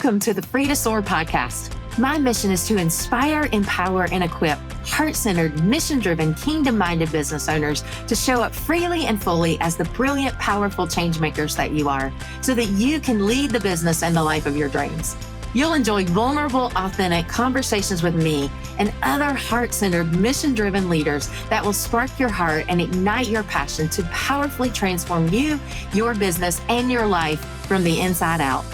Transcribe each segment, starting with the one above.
Welcome to the Free to Soar podcast. My mission is to inspire, empower, and equip heart-centered, mission-driven, kingdom-minded business owners to show up freely and fully as the brilliant, powerful change makers that you are, so that you can lead the business and the life of your dreams. You'll enjoy vulnerable, authentic conversations with me and other heart-centered, mission-driven leaders that will spark your heart and ignite your passion to powerfully transform you, your business, and your life from the inside out.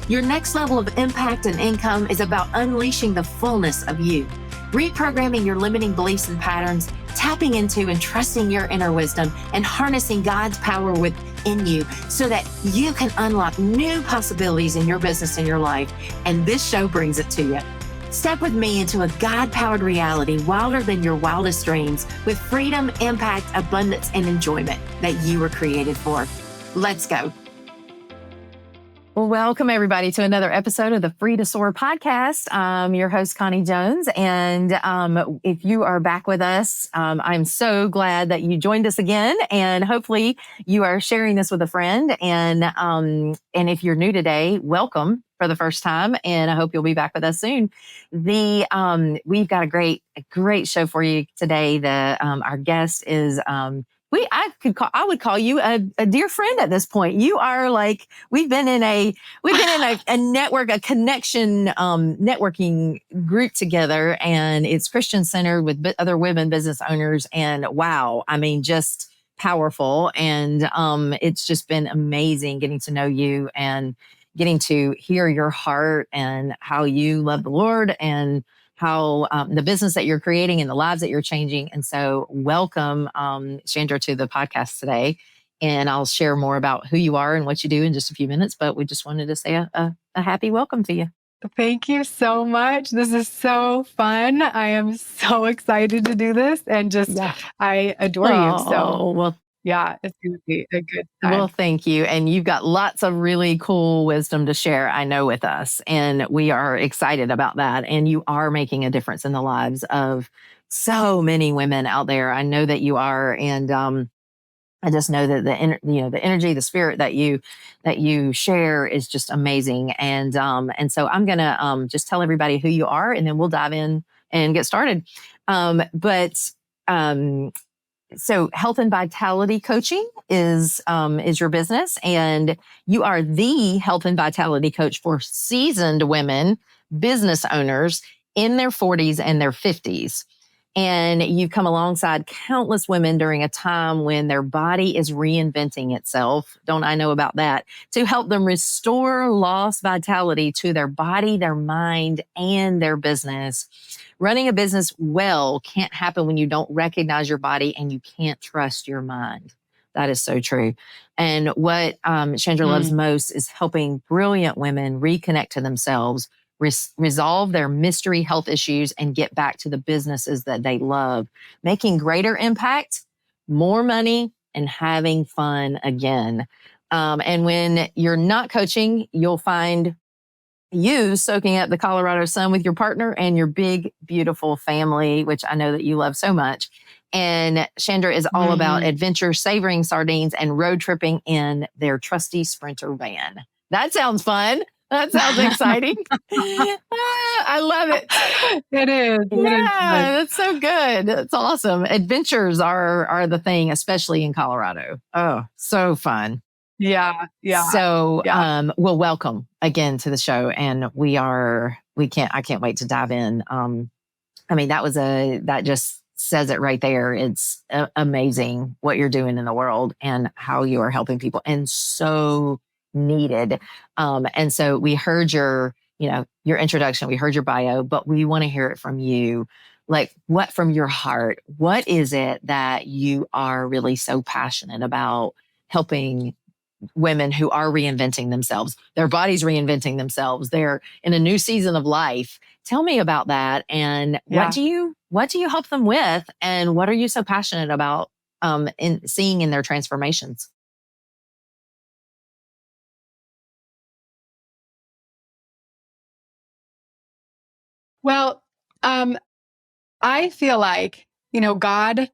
Your next level of impact and income is about unleashing the fullness of you, reprogramming your limiting beliefs and patterns, tapping into and trusting your inner wisdom, and harnessing God's power within you so that you can unlock new possibilities in your business and your life. And this show brings it to you. Step with me into a God-powered reality wilder than your wildest dreams, with freedom, impact, abundance, and enjoyment that you were created for. Let's go. Well, welcome everybody to another episode of the Free to Soar podcast. I'm your host, Connie Jones. And if you are back with us, I'm so glad that you joined us again. And hopefully you are sharing this with a friend. And if you're new today, welcome for the first time. And I hope you'll be back with us soon. We've got a great show for you today. Our guest is I would call you a dear friend at this point. You are like, we've been in a network, a connection, networking group together, and it's Christian centered with other women business owners. And wow, I mean, just powerful. And it's just been amazing getting to know you and getting to hear your heart and how you love the Lord and how the business that you're creating and the lives that you're changing. And so welcome, Shandra, to the podcast today. And I'll share more about who you are and what you do in just a few minutes. But we just wanted to say a happy welcome to you. Thank you so much. This is so fun. I am so excited to do this and I adore you. So well, yeah, it's going to be a good time. Well, thank you. And you've got lots of really cool wisdom to share, I know, with us. And we are excited about that. And you are making a difference in the lives of so many women out there. I know that you are. And I just know that the energy, the spirit that you share is just amazing. And so I'm going to just tell everybody who you are, and then we'll dive in and get started. So health and vitality coaching is your business, and you are the health and vitality coach for seasoned women, business owners in their 40s and their 50s. And you've come alongside countless women during a time when their body is reinventing itself. Don't I know about that? To help them restore lost vitality to their body, their mind, and their business. Running a business well can't happen when you don't recognize your body and you can't trust your mind. That is so true. And what Shandra loves most is helping brilliant women reconnect to themselves, resolve their mystery health issues, and get back to the businesses that they love, making greater impact, more money, and having fun again. And when you're not coaching, you'll find you soaking up the Colorado sun with your partner and your big, beautiful family, which I know that you love so much. And Shandra is all about adventure, savoring sardines, and road tripping in their trusty Sprinter van. That sounds fun. That sounds exciting. I love it. It is. That's so good. That's awesome. Adventures are the thing, especially in Colorado. Oh, so fun. Yeah. So, well, welcome again to the show. And I can't wait to dive in. I mean, that just says it right there. It's amazing what you're doing in the world and how you are helping people, and so needed. And so we heard your introduction, we heard your bio, but we want to hear it from you. Like, what from your heart, what is it that you are really so passionate about helping women who are reinventing themselves, their bodies reinventing themselves, they're in a new season of life? Tell me about that. And what do you help them with? And what are you so passionate about in seeing in their transformations? Well, I feel like, God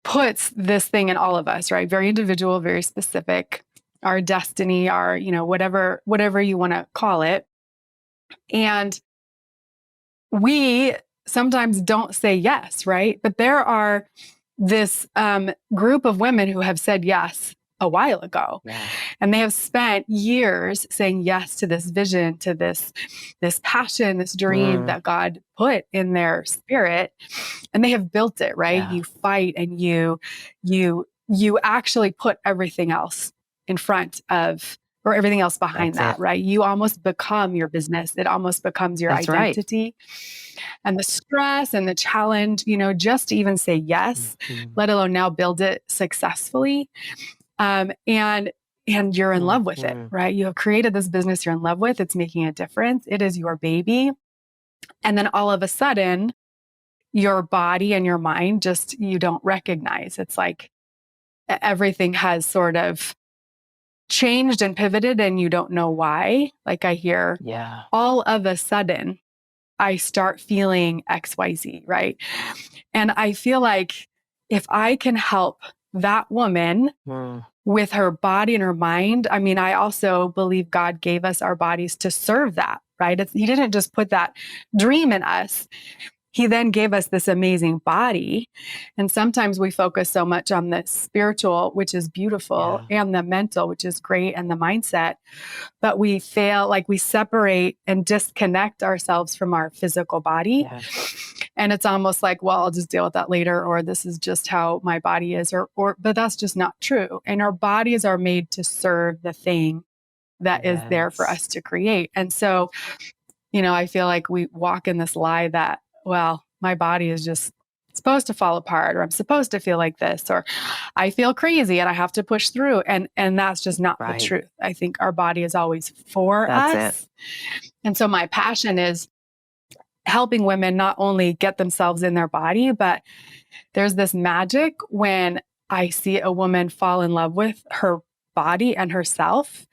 puts this thing in all of us, right? Very individual, very specific, our destiny, our, whatever you want to call it. And we sometimes don't say yes, right? But there are this group of women who have said yes a while ago. Yeah. And they have spent years saying yes to this vision, to this passion, this dream that God put in their spirit. And they have built it, right? Yeah. You fight and you actually put everything else in front of, or everything else behind That's that, right? You almost become your business. It almost becomes your That's right. identity. And the stress and the challenge, just to even say yes, let alone now build it successfully. And you're in love with it, right? You have created this business you're in love with. It's making a difference. It is your baby. And then all of a sudden, your body and your mind just, you don't recognize. It's like everything has sort of changed and pivoted and you don't know why. Like I hear, all of a sudden, I start feeling XYZ, right? And I feel like if I can help that woman with her body and her mind, I mean, I also believe God gave us our bodies to serve that, right? He didn't just put that dream in us. He then gave us this amazing body. And sometimes we focus so much on the spiritual, which is beautiful, and the mental, which is great, and the mindset, but we fail, like we separate and disconnect ourselves from our physical body. And it's almost like, well, I'll just deal with that later, or this is just how my body is, but that's just not true. And our bodies are made to serve the thing that is there for us to create. And so, I feel like we walk in this lie that, well, my body is just supposed to fall apart, or I'm supposed to feel like this, or I feel crazy and I have to push through. And that's just not the truth. I think our body is always for us. And so my passion is helping women not only get themselves in their body, but there's this magic when I see a woman fall in love with her body and herself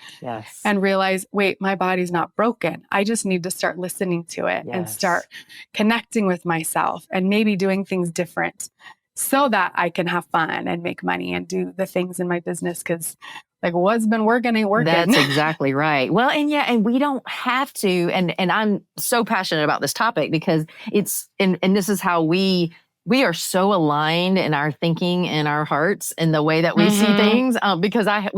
and realize, wait, my body's not broken. I just need to start listening to it and start connecting with myself and maybe doing things different so that I can have fun and make money and do the things in my business. Cause like what's been working ain't working. That's exactly right. Well, and we don't have to, and I'm so passionate about this topic because and this is how we are so aligned in our thinking and our hearts and the way that we see things, because I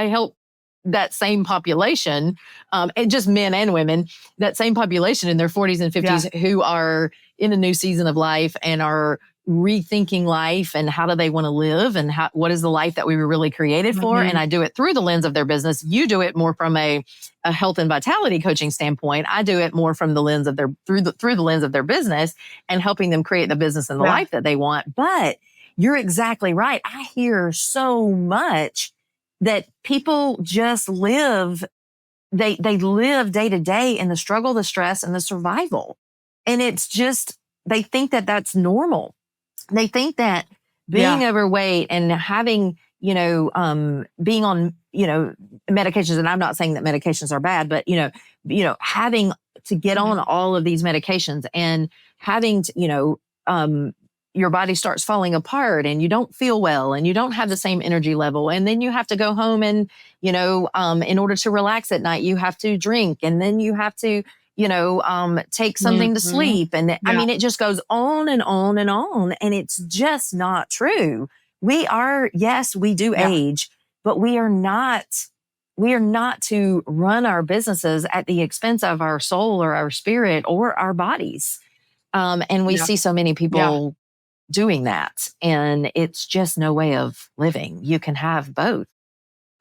help that same population, and just men and women, that same population in their 40s and 50s who are in a new season of life and are rethinking life and how do they want to live and what is the life that we were really created for. And I do it through the lens of their business. You do it more from a health and vitality coaching standpoint. I do it more from the lens of through the lens of their business and helping them create the business and the life that they want. But you're exactly right. I hear so much that people just live, they live day to day in the struggle, the stress, and the survival. And it's just, they think that that's normal. They think that being overweight and having, being on, medications, and I'm not saying that medications are bad, but, having to get on all of these medications and having to, your body starts falling apart and you don't feel well and you don't have the same energy level. And then you have to go home and, in order to relax at night, you have to drink and then you have to, take something to sleep. And I mean, it just goes on and on and on. And it's just not true. Yes, we do age, but we are not to run our businesses at the expense of our soul or our spirit or our bodies. And we see so many people doing that. And it's just no way of living. You can have both.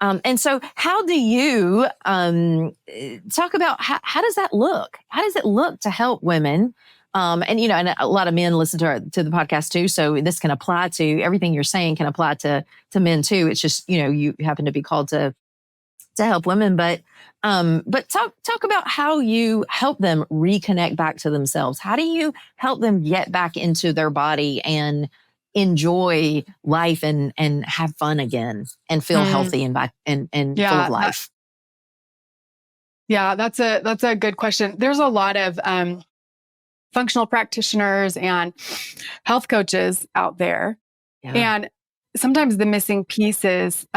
And so how do you talk about how does that look? How does it look to help women? And a lot of men listen to the podcast too. So this can apply to everything you're saying can apply to men too. It's just, you happen to be called to help women, but talk about how you help them reconnect back to themselves. How do you help them get back into their body and enjoy life and have fun again and feel healthy and full of life? That's a good question. There's a lot of functional practitioners and health coaches out there. And sometimes the missing piece is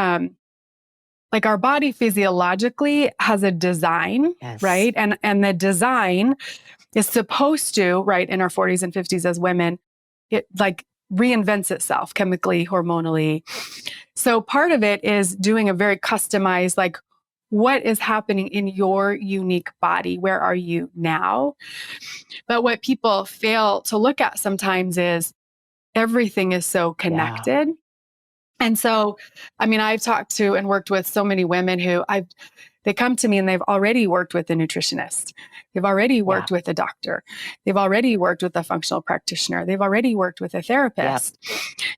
like our body physiologically has a design, right? And the design is supposed to, right, in our 40s and 50s as women, it like reinvents itself chemically, hormonally. So part of it is doing a very customized, like, what is happening in your unique body? Where are you now? But what people fail to look at sometimes is everything is so connected. And so, I mean, I've talked to and worked with so many women who they come to me and they've already worked with a nutritionist. They've already worked with a doctor. They've already worked with a functional practitioner. They've already worked with a therapist.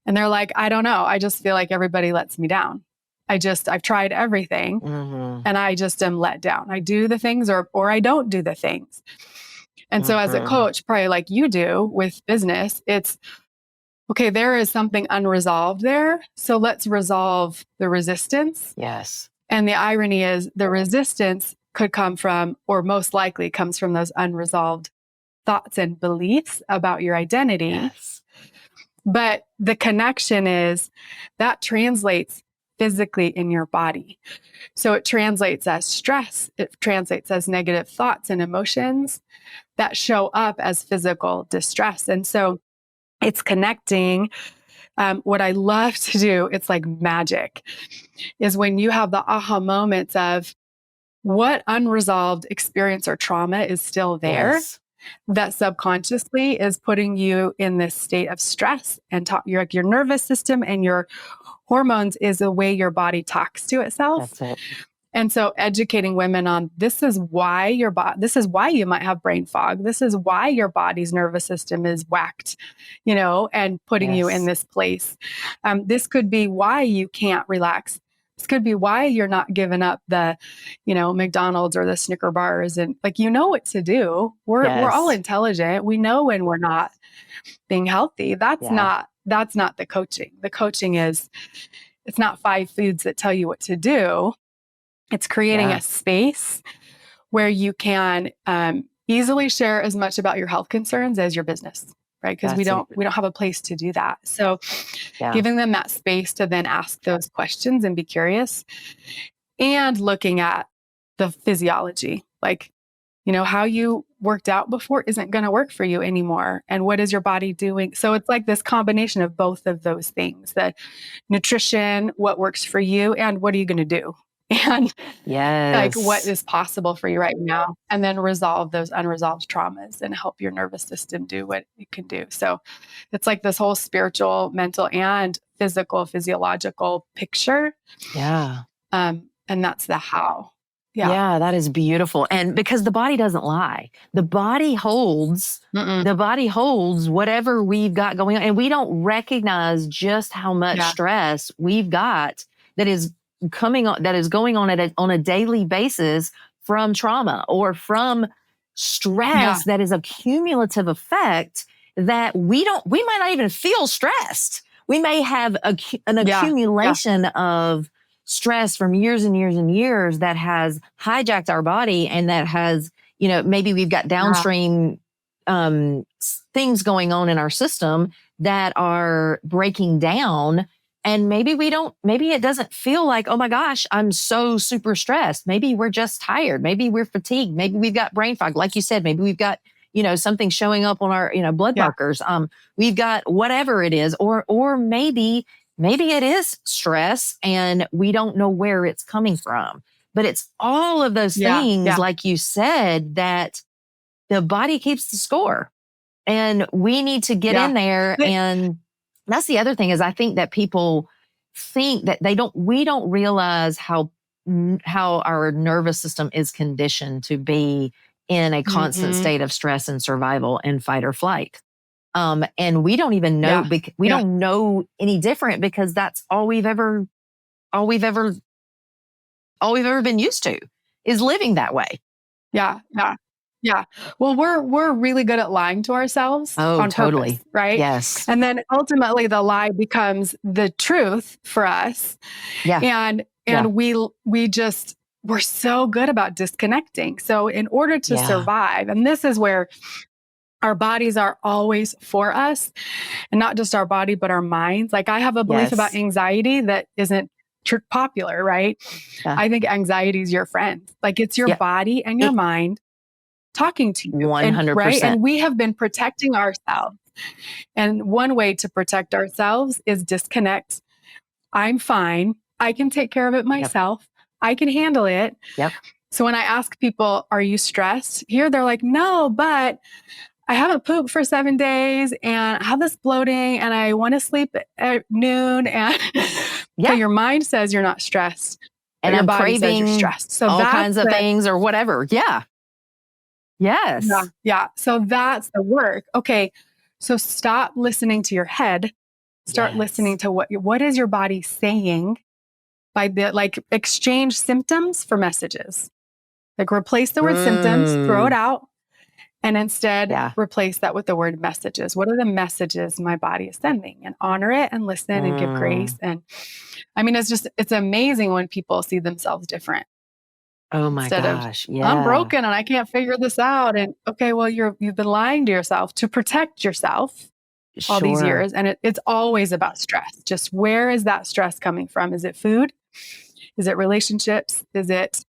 And they're like, I don't know. I just feel like everybody lets me down. I've tried everything and I just am let down. I do the things or I don't do the things. And so as a coach, probably like you do with business, it's, okay, there is something unresolved there. So let's resolve the resistance. Yes. And the irony is the resistance could come from, or most likely comes from, those unresolved thoughts and beliefs about your identity. Yes. But the connection is that translates physically in your body. So it translates as stress. It translates as negative thoughts and emotions that show up as physical distress. And so it's connecting. What I love to do, it's like magic, is when you have the aha moments of what unresolved experience or trauma is still there that subconsciously is putting you in this state of stress, and your nervous system and your hormones is the way your body talks to itself. That's it. And so educating women on this is why this is why you might have brain fog. This is why your body's nervous system is whacked, and putting you in this place. This could be why you can't relax. This could be why you're not giving up the, McDonald's or the Snicker bars, and like, what to do. We're all intelligent. We know when we're not being healthy. That's not the coaching. The coaching is, it's not 5 foods that tell you what to do. It's creating a space where you can easily share as much about your health concerns as your business, right? Because we don't have a place to do that. So giving them that space to then ask those questions and be curious, and looking at the physiology, like, how you worked out before isn't going to work for you anymore. And what is your body doing? So it's like this combination of both of those things, the nutrition, what works for you, and what are you going to do? And like what is possible for you right now, and then resolve those unresolved traumas and help your nervous system do what it can do. So it's like this whole spiritual, mental, and physiological picture. And that's the how. Yeah, that is beautiful. And because the body doesn't lie, the body holds whatever we've got going on, and we don't recognize just how much stress we've got that is going on on a daily basis from trauma or from stress that is a cumulative effect that we might not even feel stressed. We may have an accumulation of stress from years and years and years that has hijacked our body, and that has, maybe we've got downstream things going on in our system that are breaking down. And maybe it doesn't feel like, oh my gosh, I'm so super stressed. Maybe we're just tired. Maybe we're fatigued. Maybe we've got brain fog. Like you said, maybe we've got, something showing up on our, blood markers. We've got whatever it is, or maybe it is stress and we don't know where it's coming from. But it's all of those things, like you said, that the body keeps the score, and we need to get in there. And that's the other thing, is I think that people think that we don't realize how our nervous system is conditioned to be in a constant state of stress and survival and fight or flight. And we don't even know, we don't know any different, because that's all we've ever been used to, is living that way. Yeah. Well, we're really good at lying to ourselves. On purpose, right? Yes. And then ultimately the lie becomes the truth for us. And we're so good about disconnecting. So in order to survive, and this is where our bodies are always for us, and not just our body, but our minds. Like, I have a belief about anxiety that isn't popular, right? Yeah. I think anxiety is your friend. Like it's your body and your mind talking to you. 100%. Right? And we have been protecting ourselves. And one way to protect ourselves is disconnect. I'm fine. I can take care of it myself. I can handle it. Yep. So when I ask people, are you stressed? Here, they're like, no, but I haven't pooped for 7 days and I have this bloating and I want to sleep at noon. And so your mind says you're not stressed. But And your I'm body says you're craving stressed. So all kinds of things or whatever. Yeah. Yes. Yeah. So that's the work. Okay. So stop listening to your head. Start listening to what is your body saying by exchange symptoms for messages. Like replace the word symptoms, throw it out, and instead replace that with the word messages. What are the messages my body is sending? And honor it and listen and give grace. And I mean, it's amazing when people see themselves different. Oh my Instead gosh. of, I'm broken and I can't figure this out. And okay, well, you've been lying to yourself to protect yourself all these years. And it's always about stress. Just where is that stress coming from? Is it food? Is it relationships? Is it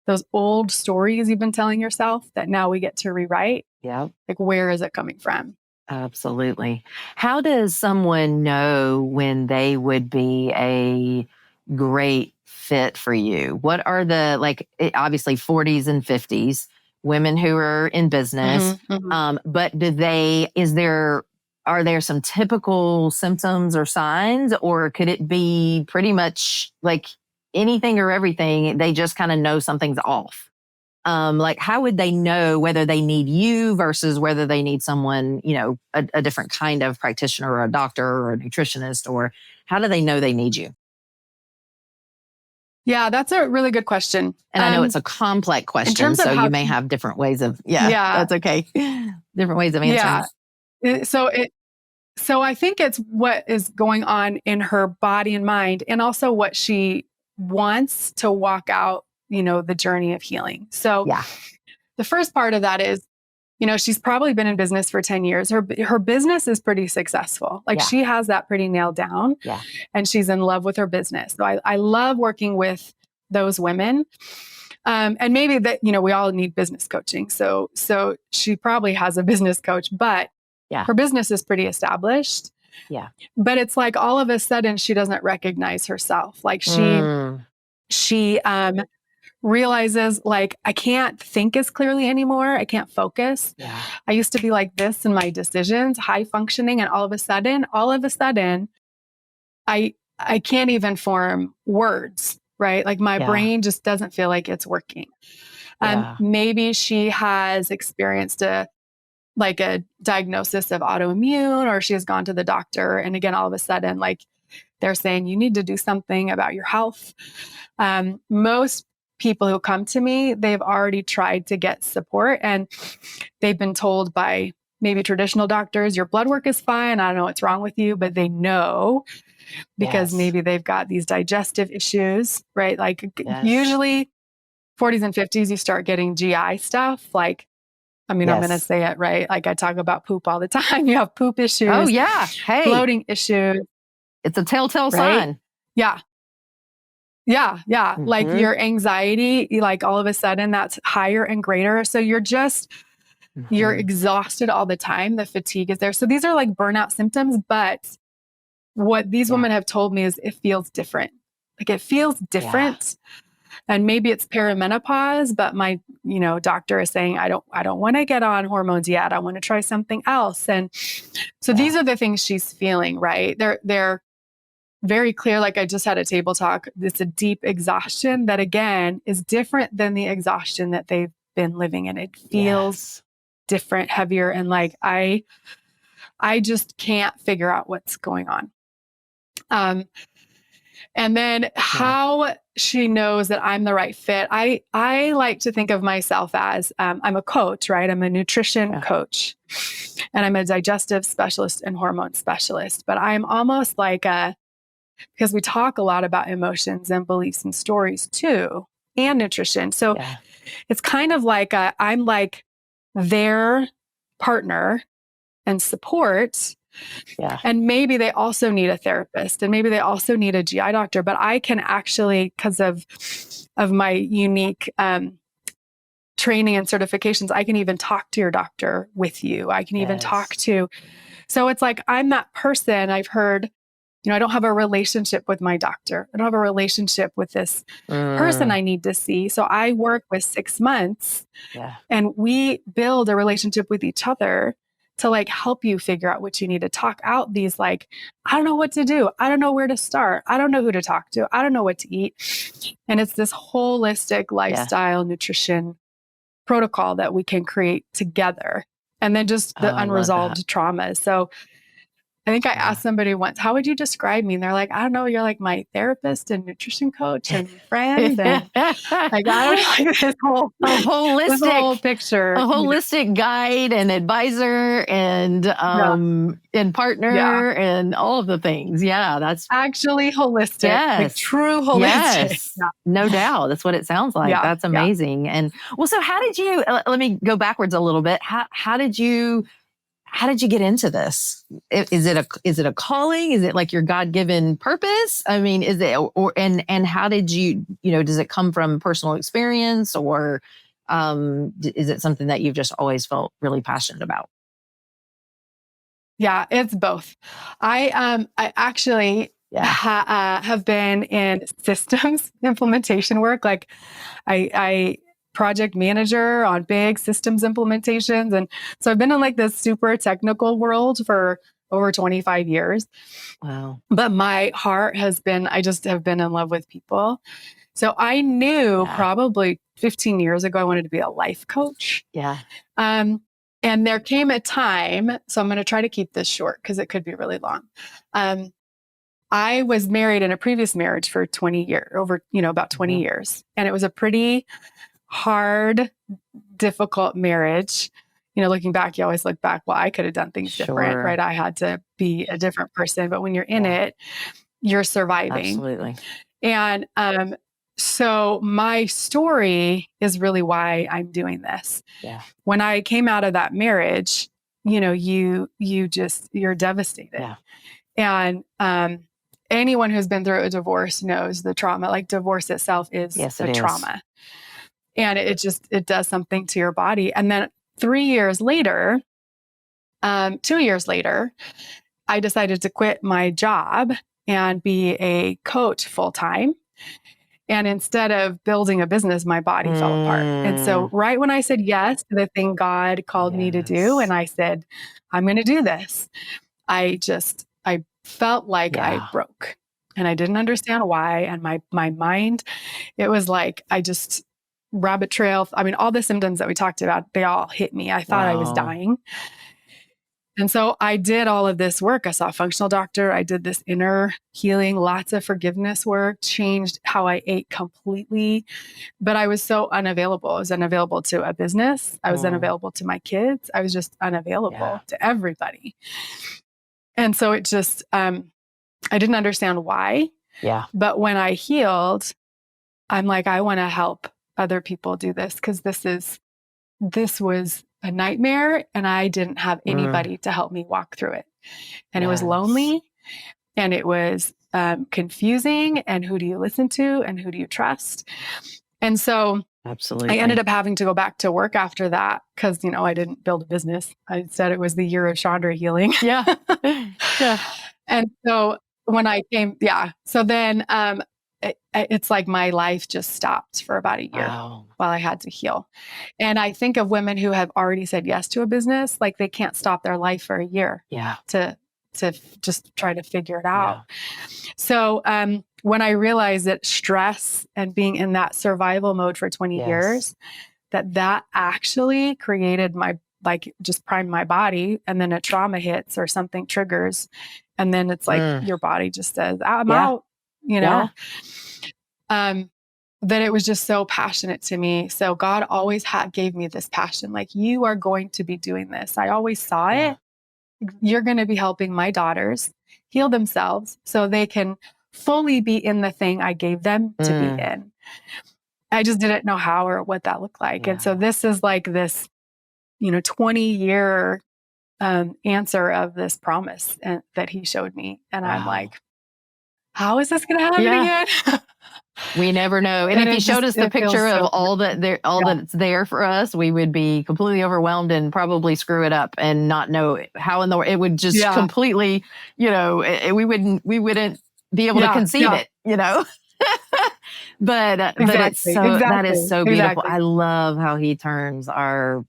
those old stories you've been telling yourself that now we get to rewrite? Yeah. Like, where is it coming from? Absolutely. How does someone know when they would be a great fit for you? What are the, obviously 40s and 50s, women who are in business, but are there some typical symptoms or signs, or could it be pretty much like anything or everything? They just kind of know something's off. How would they know whether they need you versus whether they need someone, a different kind of practitioner or a doctor or a nutritionist, or how do they know they need you? Yeah, that's a really good question. And I know it's a complex question, so you may have different ways of, that's okay. Different ways of answering. Yeah. So I think it's what is going on in her body and mind, and also what she wants to walk out, the journey of healing. So the first part of that is, she's probably been in business for 10 years. Her business is pretty successful. She has that pretty nailed down, and she's in love with her business. So I love working with those women. And maybe that, we all need business coaching. So she probably has a business coach, but her business is pretty established. Yeah. But it's like all of a sudden she doesn't recognize herself. Like she realizes I can't think as clearly anymore. I can't focus. Yeah. I used to be like this in my decisions, high functioning. And all of a sudden, I can't even form words, right? Like my brain just doesn't feel like it's working. Maybe she has experienced a diagnosis of autoimmune, or she has gone to the doctor. And again, all of a sudden, they're saying you need to do something about your health. Most people who come to me, they've already tried to get support, and they've been told by maybe traditional doctors, your blood work is fine. I don't know what's wrong with you, but they know because maybe they've got these digestive issues, right? Usually 40s and 50s, you start getting GI stuff. I'm going to say it, right? I talk about poop all the time. You have poop issues. Oh yeah. Hey. Bloating issues. It's a telltale sign. Yeah. Mm-hmm. Your anxiety, all of a sudden that's higher and greater. So you're exhausted all the time. The fatigue is there. So these are burnout symptoms, but what these women have told me is it feels different. It feels different. And maybe it's perimenopause, but my, doctor is saying, I don't want to get on hormones yet. I want to try something else. And so these are the things she's feeling, right? They're very clear. I just had a table talk. It's a deep exhaustion that again is different than the exhaustion that they've been living in. It feels different, heavier. And I just can't figure out what's going on. And then how she knows that I'm the right fit. I like to think of myself as I'm a coach, right? I'm a nutrition coach, and I'm a digestive specialist and hormone specialist. But I'm almost because we talk a lot about emotions and beliefs and stories too, and nutrition. So it's kind of I'm their partner and support, Yeah. And maybe they also need a therapist, and maybe they also need a GI doctor, but I can actually, because of my unique training and certifications, I can even talk to your doctor with you. I can even talk to, so it's like, I'm that person. I've heard, I don't have a relationship with my doctor. I don't have a relationship with this person I need to see. So I work with 6 months and we build a relationship with each other to like help you figure out what you need to talk out these, like, I don't know what to do. I don't know where to start. I don't know who to talk to. I don't know what to eat. And it's this holistic lifestyle nutrition protocol that we can create together. And then just the unresolved trauma. So I think I asked somebody once, how would you describe me? And they're like, I don't know, you're like my therapist and nutrition coach and friend. And like, I don't know, like this whole picture. A holistic guide and advisor and partner and all of the things. Yeah, that's actually holistic. Like true holistic. Yes, no doubt. That's what it sounds like. That's amazing. And well, so how did you, let me go backwards a little bit. How did you get into this? Is it a calling? Is it like your God-given purpose? I mean, is it, and how did you, does it come from personal experience, or is it something that you've just always felt really passionate about? Yeah, it's both. I actually have been in systems implementation work. Like I project manager on big systems implementations. And so I've been in like this super technical world for over 25 years. Wow. But my heart has been, I just have been in love with people. So I knew probably 15 years ago, I wanted to be a life coach. Yeah. And there came a time, so I'm going to try to keep this short because it could be really long. I was married in a previous marriage for 20 years, about 20 years. And it was a pretty hard, difficult marriage. Looking back, you always look back, well, I could have done things different, right? I had to be a different person. But when you're in it, you're surviving. Absolutely. And so my story is really why I'm doing this. Yeah. When I came out of that marriage, you're devastated. Yeah. And anyone who's been through a divorce knows the trauma. Like divorce itself is a trauma. And it does something to your body. And then 2 years later, I decided to quit my job and be a coach full time. And instead of building a business, my body fell apart. And so right when I said yes to the thing God called me to do, and I said, I'm going to do this, I felt like I broke and I didn't understand why. And my mind, it was like, I just rabbit trail. I mean, all the symptoms that we talked about, they all hit me. I thought I was dying. And so I did all of this work. I saw a functional doctor. I did this inner healing, lots of forgiveness work, changed how I ate completely. But I was so unavailable. I was unavailable to a business. I was unavailable to my kids. I was just unavailable to everybody. And so it just, I didn't understand why. Yeah. But when I healed, I'm like, I want to help other people do this because this was a nightmare and I didn't have anybody to help me walk through it. And it was lonely and it was confusing. And who do you listen to and who do you trust? And so absolutely, I ended up having to go back to work after that because, I didn't build a business. I said it was the year of Shandra healing. Yeah. And so when I came, so then it's like my life just stopped for about a year while I had to heal. And I think of women who have already said yes to a business, like they can't stop their life for a year to just try to figure it out. So when I realized that stress and being in that survival mode for 20 years, that actually created just primed my body, and then a trauma hits or something triggers. And then it's like your body just says, I'm out, that it was just so passionate to me. So God always gave me this passion. Like, you are going to be doing this. I always saw it. You're going to be helping my daughters heal themselves so they can fully be in the thing I gave them to be in. I just didn't know how or what that looked like. And so this is like this, 20-year answer of this promise that he showed me. And I'm Wow. like, how is this going to happen again? We never know. And if he showed us the picture of all that's there for us, we would be completely overwhelmed and probably screw it up and not know how in the world it would just completely, we wouldn't be able to conceive it, but it's so, that is so beautiful. I love how he turns our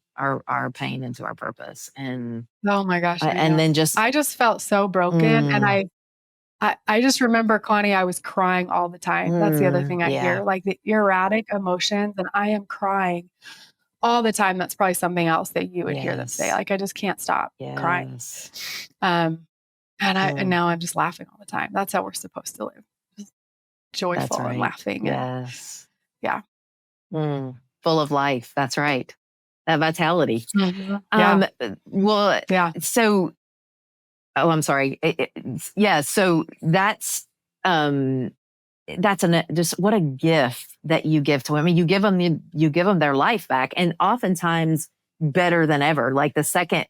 pain into our purpose. And oh my gosh. And then I just felt so broken. And I just remember, Connie, I was crying all the time. That's the other thing I hear, like the erratic emotions, and I am crying all the time. That's probably something else that you would hear them say. Like, I just can't stop crying. And now I'm just laughing all the time. That's how we're supposed to live. Just joyful and laughing. Yes. Yeah. Full of life. That's right. That vitality. So, oh, I'm sorry. So that's just what a gift that you give to women. You give them their life back, and oftentimes better than ever. Like the second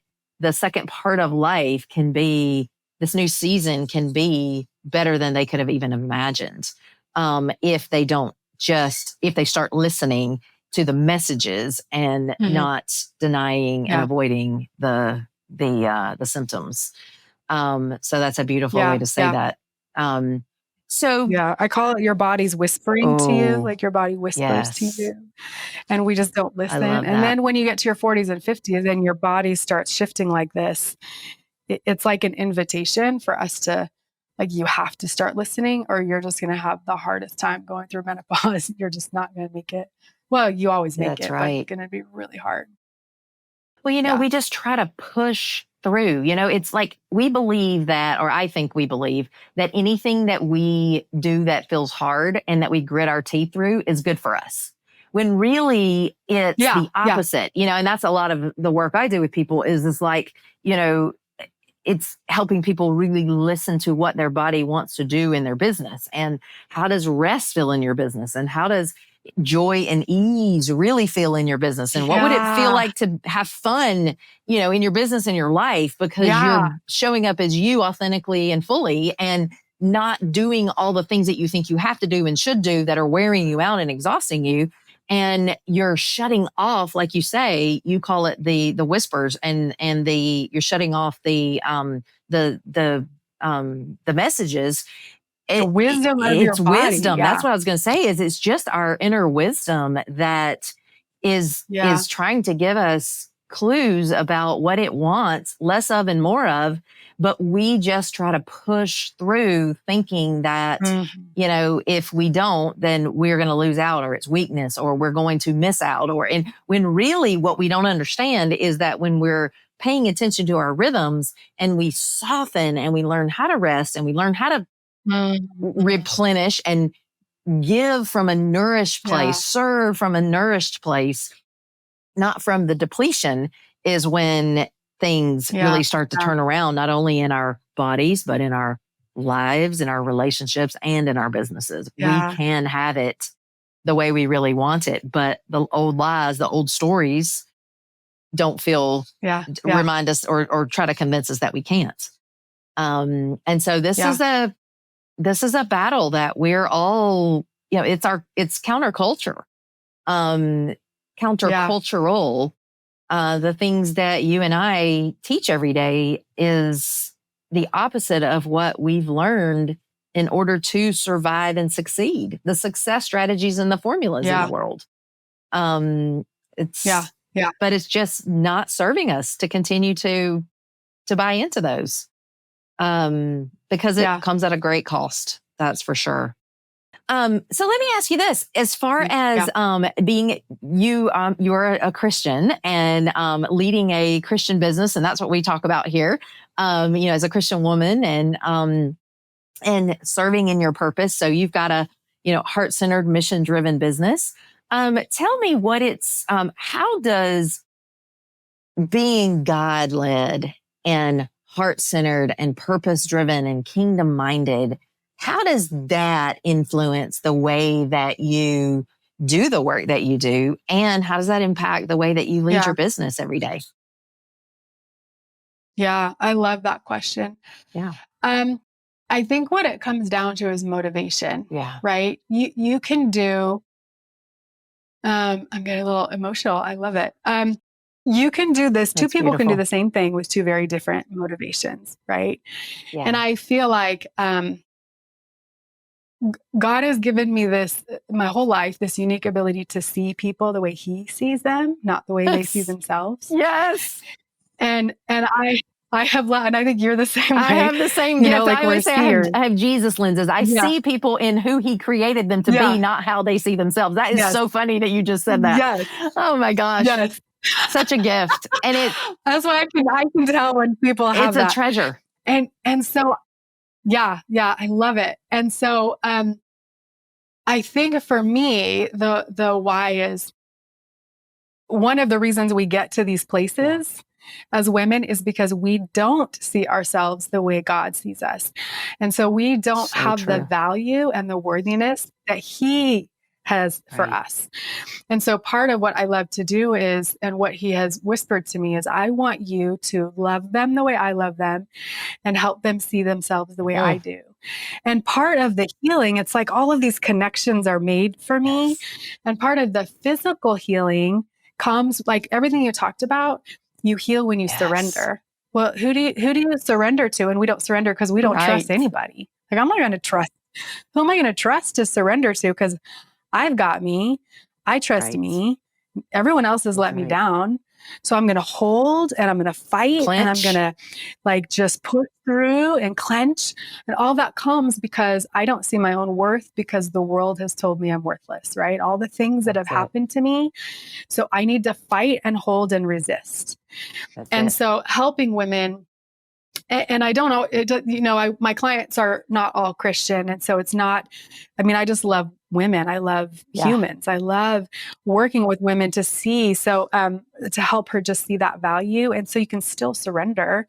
part of life can be, this new season can be better than they could have even imagined. If they start listening to the messages and not denying and avoiding the symptoms. So that's a beautiful way to say that. I call it your body's whispering to you, like your body whispers to you, and we just don't listen. And then when you get to your 40s and 50s and your body starts shifting like this, it's like an invitation for us to, like, you have to start listening, or you're just going to have the hardest time going through menopause. You're just not going to make it. Well, you always make it, but it's going to be really hard. Well, we just try to push through. It's like we believe that, or I think we believe that anything that we do that feels hard and that we grit our teeth through is good for us. When really it's the opposite, and that's a lot of the work I do with people is like, it's helping people really listen to what their body wants to do in their business, and how does rest feel in your business, and how does joy and ease really feel in your business, and what would it feel like to have fun, in your business and your life, because you're showing up as you authentically and fully, and not doing all the things that you think you have to do and should do that are wearing you out and exhausting you. And you're shutting off, like you say, you call it the whispers, and you're shutting off the messages. Wisdom of your body. Wisdom. That's what I was going to say. It's just our inner wisdom that is trying to give us clues about what it wants, less of and more of. But we just try to push through, thinking that if we don't, then we're going to lose out, or it's weakness, or we're going to miss out, and when really what we don't understand is that when we're paying attention to our rhythms and we soften and we learn how to rest and we learn how to replenish and give from a nourished place, serve from a nourished place, not from the depletion, is when things really start to turn around, not only in our bodies, but in our lives, in our relationships, and in our businesses. We can have it the way we really want it, but the old lies, the old stories don't remind us or try to convince us that we can't. And so this is a battle that we're all, it's counterculture, countercultural. The things that you and I teach every day is the opposite of what we've learned in order to survive and succeed. The success strategies and the formulas in the world. But it's just not serving us to continue to buy into those. Because it comes at a great cost. That's for sure. So let me ask you this: as far as being you're a Christian and leading a Christian business, and that's what we talk about here. As a Christian woman and serving in your purpose. So you've got a heart-centered, mission-driven business. Tell me what it's. How does being God-led and heart-centered and purpose-driven and kingdom-minded, how does that influence the way that you do the work that you do? And how does that impact the way that you lead your business every day? Yeah, I love that question. Yeah. I think what it comes down to is motivation. Yeah. Right? You can do I'm getting a little emotional. I love it. You can do this. Two That's people can do beautiful. the same thing with two very different motivations, right? Yeah. And I feel like God has given me this my whole life, this unique ability to see people the way He sees them, not the way they see Yes. themselves. Yes. And I have, and I think you're the same I way. have the same You know, gift. like I we're always say seers. I have Jesus lenses. I Yeah. see people in who He created them to Yeah. be, not how they see themselves. That is Yes. so funny that you just said that. Yes. Oh my gosh. Yes. Such a gift. And That's why I can tell when people have it's a that. treasure. And so yeah, I love it. And so I think for me, the why is one of the reasons we get to these places as women is because we don't see ourselves the way God sees us. And so we don't So have the true. value and the worthiness that He has for Right. us. And so part of what I love to do is, and what He has whispered to me is, I want you to love them the way I love them and help them see themselves the way I do. And part of the healing, it's like all of these connections are made for me. Yes. And part of the physical healing comes, like everything you talked about, you heal when you Yes. surrender. Well, who do you surrender to? And we don't surrender because we don't trust Right. anybody. Like, I'm not going to trust. Who am I going to trust to surrender to? Because I've got me. I trust Right. me. Everyone else has let me Right. down. So I'm going to hold and I'm going to fight and I'm Clench. going to like just push through and clench. And all that comes because I don't see my own worth, because the world has told me I'm worthless, right? All the things that have That's it. happened to me. So I need to fight and hold and resist. That's And it. so helping women, and I don't know, you know, my clients are not all Christian. And so it's not, I mean, I just love women. I love humans. I love working with women to see, so to help her just see that value. And so you can still surrender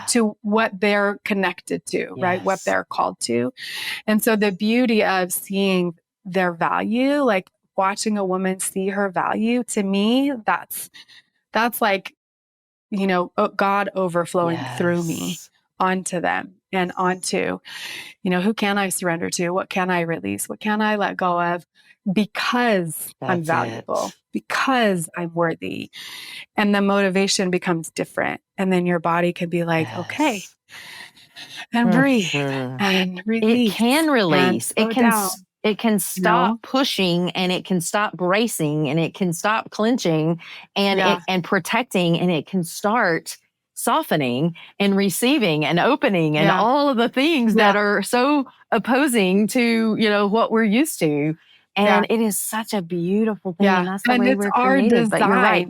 to what they're connected to, right? What they're called to. And so the beauty of seeing their value, like watching a woman see her value, to me, that's like, you know, God overflowing through me onto them and onto, you know, who can I surrender to? What can I release? What can I let go of? Because I'm valuable, because I'm worthy. And the motivation becomes different. And then your body can be like, okay, and breathe and release. It can release. It can It can stop pushing, and it can stop bracing, and it can stop clenching and and protecting, and it can start softening and receiving and opening and all of the things that are so opposing to, you know, what we're used to. And it is such a beautiful thing. And that's the way we're created. But you're right.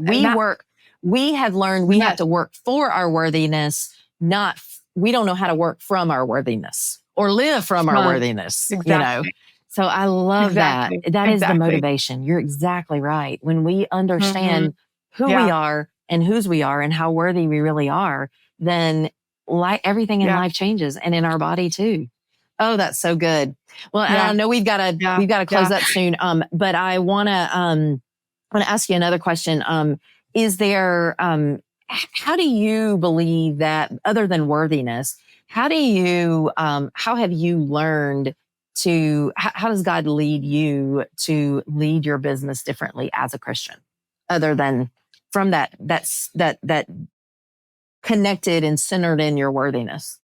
We have learned we have to work for our worthiness, we don't know how to work from our worthiness or live from our worthiness, you know? So I love that. That is the motivation. You're exactly right. When we understand who we are and whose we are and how worthy we really are, then everything in life changes, and in our body too. Oh, that's so good. Well, and I know we've got to close up soon. But I want to ask you another question. Is there, how do you believe that, other than worthiness, how have you learned how does God lead you to lead your business differently as a Christian, other than from that connected and centered in your worthiness?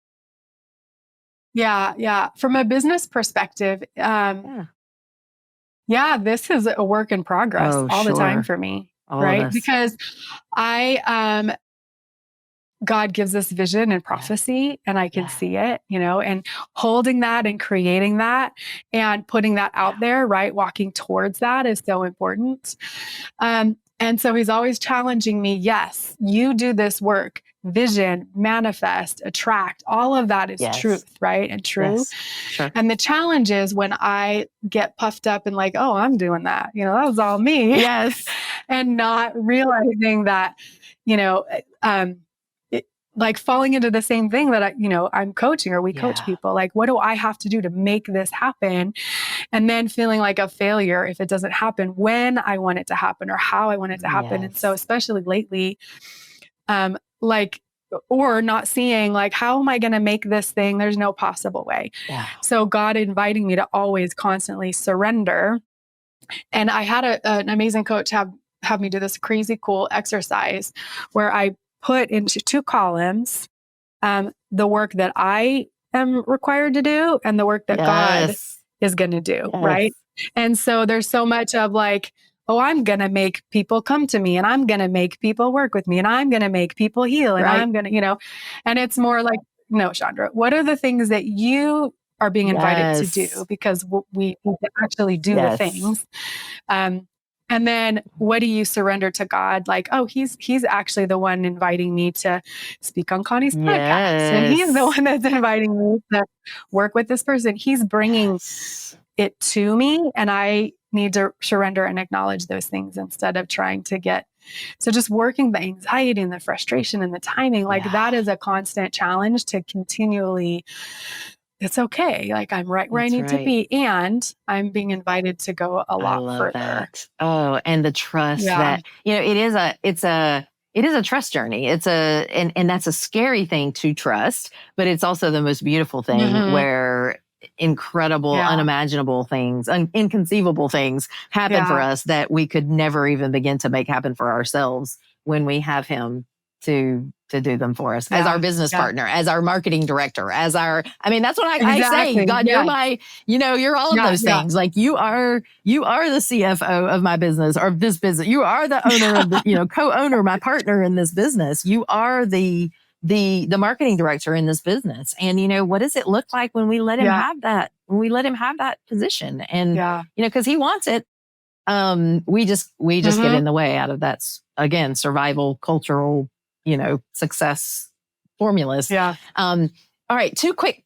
Yeah. From a business perspective, this is a work in progress all the time for me, right? Because God gives us vision and prophecy, and I can see it, you know, and holding that and creating that and putting that out there, right? Walking towards that is so important. And so He's always challenging me. Yes, you do this work, vision, manifest, attract, all of that is truth, right? And true. Yes. Sure. And the challenge is when I get puffed up and like, oh, I'm doing that, you know, that was all me. Yes. And not realizing that, you know, like falling into the same thing that I'm coaching, or we coach people. Like, what do I have to do to make this happen? And then feeling like a failure if it doesn't happen when I want it to happen or how I want it to happen. And so, especially lately, like or not seeing like, how am I going to make this thing? There's no possible way. Yeah. So God inviting me to always constantly surrender. And I had an amazing coach have me do this crazy cool exercise where I put into 2 columns the work that I am required to do and the work that God is going to do. Yes. Right. And so there's so much of like, oh, I'm going to make people come to me and I'm going to make people work with me and I'm going to make people heal and I'm going to, and it's more like, no, Shandra, what are the things that you are being invited to do? Because we actually do the things. And then what do you surrender to God? Like, oh, he's actually the one inviting me to speak on Connie's podcast. And he's the one that's inviting me to work with this person. He's bringing it to me. And I need to surrender and acknowledge those things instead of trying to get. So just working the anxiety and the frustration and the timing, like that is a constant challenge to continually. It's okay. Like I'm right where I need to be. And I'm being invited to go a lot further. That. Oh, and the trust that, it is a trust journey. And that's a scary thing to trust, but it's also the most beautiful thing where incredible, unimaginable things, inconceivable things happen for us that we could never even begin to make happen for ourselves when we have him to do them for us as our business partner, as our marketing director, that's what I say. God, you're my, you're all of those things. Like you are the CFO of my business or this business. You are the owner of the, co-owner, my partner in this business. You are the marketing director in this business. And what does it look like when we let him have that, position? And, cause he wants it. We just get in the way out of that, again, survival, cultural, success formulas. Yeah. All right. Two quick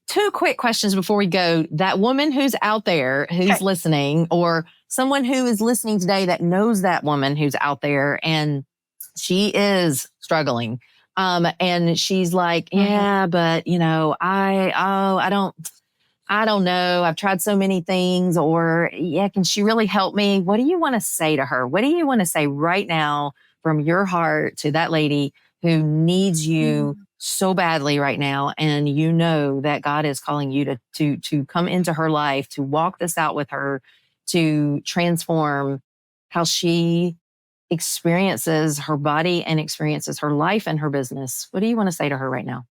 questions before we go. That woman who's out there, who's listening, or someone who is listening today that knows that woman who's out there and she is struggling. And she's like, but I don't know. I've tried so many things, or can she really help me? What do you want to say to her? What do you want to say right now from your heart to that lady who needs you so badly right now? And that God is calling you to come into her life, to walk this out with her, to transform how she experiences her body and experiences her life and her business. What do you want to say to her right now?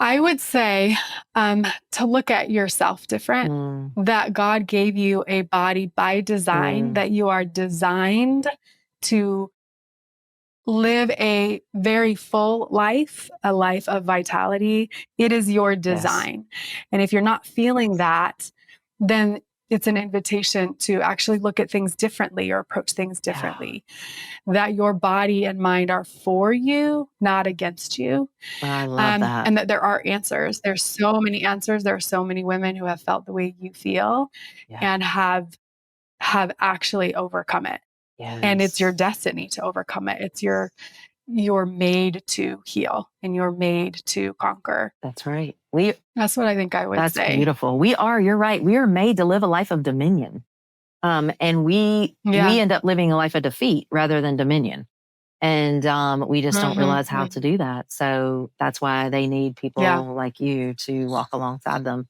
I would say to look at yourself different, that God gave you a body by design, that you are designed to live a very full life, a life of vitality. It is your design. And if you're not feeling that, then it's an invitation to actually look at things differently or approach things differently. That your body and mind are for you, not against you. I love that. And that there are answers. There's so many answers. There are so many women who have felt the way you feel and have actually overcome it. And it's your destiny to overcome it. It's you're made to heal and you're made to conquer. That's right. That's what I think I would say. That's beautiful. You're right. We are made to live a life of dominion. And we end up living a life of defeat rather than dominion. And we just don't realize how to do that. So that's why they need people like you to walk alongside them.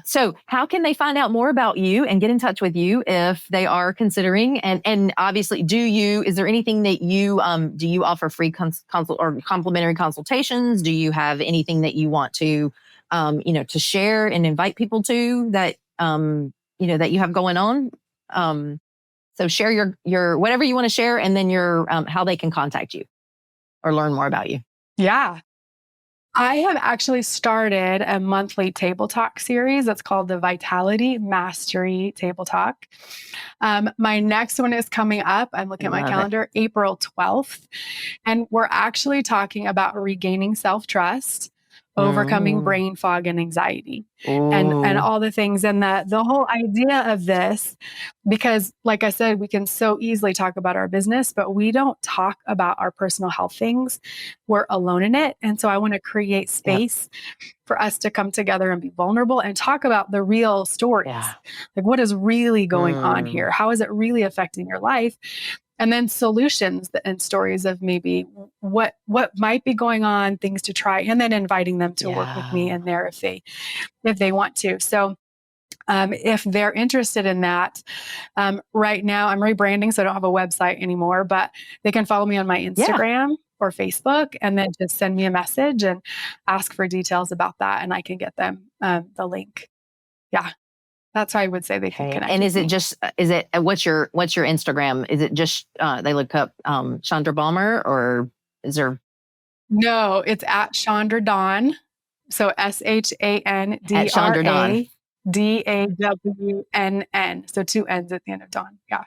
So how can they find out more about you and get in touch with you if they are considering? And obviously, is there anything that do you offer free consult or complimentary consultations? Do you have anything that you want to, to share and invite people to that, that you have going on? So share your whatever you want to share, and then your how they can contact you or learn more about you. Yeah. I have actually started a monthly table talk series. That's called the Vitality Mastery Table Talk. My next one is coming up. I'm looking at my calendar, April 12th. And we're actually talking about regaining self-trust, overcoming brain fog and anxiety, and all the things. And the whole idea of this, because like I said, we can so easily talk about our business, but we don't talk about our personal health things. We're alone in it. And so I want to create space for us to come together and be vulnerable and talk about the real stories. Like what is really going on here? How is it really affecting your life? and then solutions and stories of maybe what might be going on, things to try, and then inviting them to work with me in there if they want to. So if they're interested in that, right now I'm rebranding, so I don't have a website anymore, but they can follow me on my Instagram or Facebook, and then just send me a message and ask for details about that, and I can get them the link. Yeah, that's how I would say they can connect. And what's your Instagram? Is it just they look up Shandra Balmer, or is there? No, it's at Shandra Dawn. So SHANDRA DAWNN. So 2 N's at the end of Dawn. Yeah.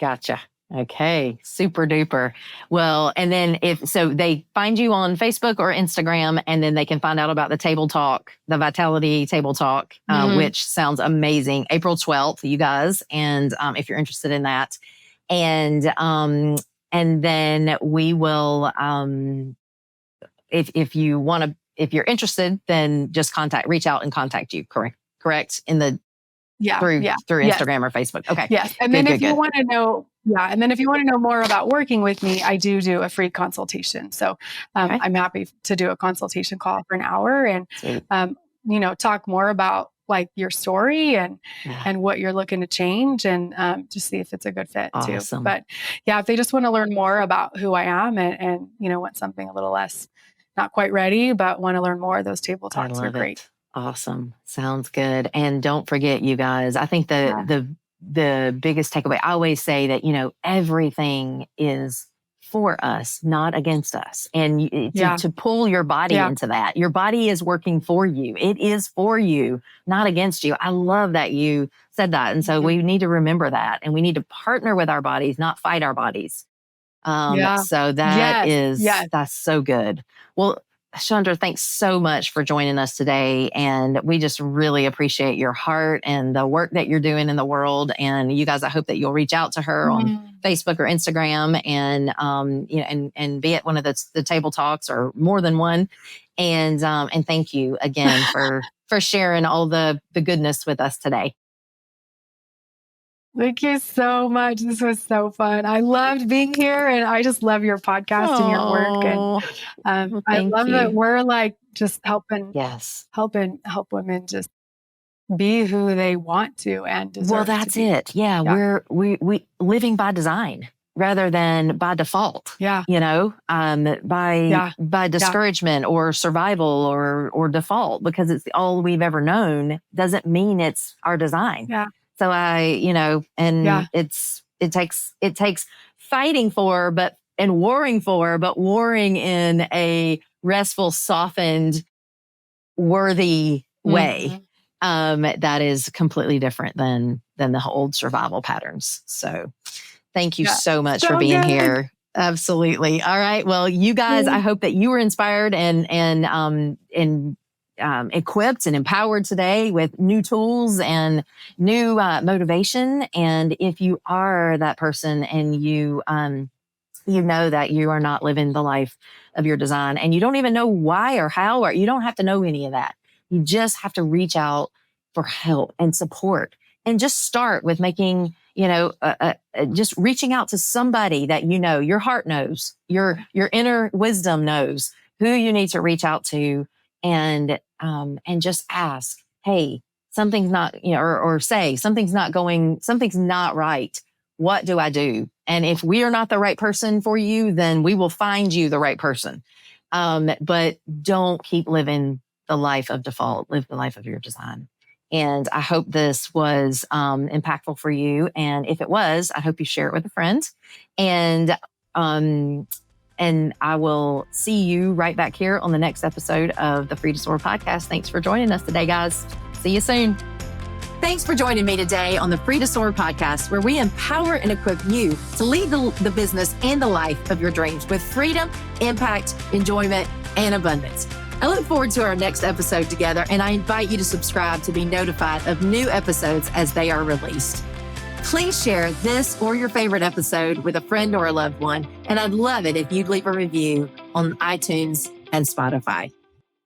Gotcha. Okay. Super duper. Well, and then so they find you on Facebook or Instagram, and then they can find out about the table talk, the Vitality table talk, which sounds amazing. April 12th, you guys. And if you're interested in that, and then we will, if you're interested, then just reach out and contact you. Correct. In the, through Instagram or Facebook. Okay. Yes. And then if you want to know, more about working with me, I do a free consultation. So I'm happy to do a consultation call for an hour and, talk more about like your story and what you're looking to change, and just see if it's a good fit too. But if they just want to learn more about who I am and want something a little less, not quite ready, but want to learn more, those table talks are great. Awesome. Sounds good. And don't forget, you guys, I think the biggest takeaway, I always say that, everything is for us, not against us. And to pull your body into that, your body is working for you. It is for you, not against you. I love that you said that. And so we need to remember that, and we need to partner with our bodies, not fight our bodies. So that's so good. Well, Shandra, thanks so much for joining us today. And we just really appreciate your heart and the work that you're doing in the world. And you guys, I hope that you'll reach out to her on Facebook or Instagram and, and be at one of the table talks or more than one. And thank you again for sharing all the goodness with us today. Thank you so much. This was so fun. I loved being here, and I just love your podcast and your work. And I love that we're like just helping women just be who they want to and deserve. Well, that's it. Yeah, we're living by design rather than by default. Yeah, by discouragement or survival or default, because it's all we've ever known doesn't mean it's our design. Yeah. So it takes fighting for, and warring for, but warring in a restful, softened, worthy way. That is completely different than the old survival patterns. So thank you so much for being here. Absolutely. All right. Well, you guys, I hope that you were inspired and equipped and empowered today with new tools and new motivation. And if you are that person and you know that you are not living the life of your design, and you don't even know why or how, or you don't have to know any of that. You just have to reach out for help and support, and just start with making, just reaching out to somebody that your heart knows, your inner wisdom knows who you need to reach out to. And just ask, hey, something's not, or say something's not right. What do I do? And if we are not the right person for you, then we will find you the right person. But don't keep living the life of default. Live the life of your design. And I hope this was impactful for you. And if it was, I hope you share it with a friend. And I will see you right back here on the next episode of the Free to Soar podcast. Thanks for joining us today, guys. See you soon. Thanks for joining me today on the Free to Soar podcast, where we empower and equip you to lead the business and the life of your dreams with freedom, impact, enjoyment, and abundance. I look forward to our next episode together, and I invite you to subscribe to be notified of new episodes as they are released. Please share this or your favorite episode with a friend or a loved one, and I'd love it if you'd leave a review on iTunes and Spotify.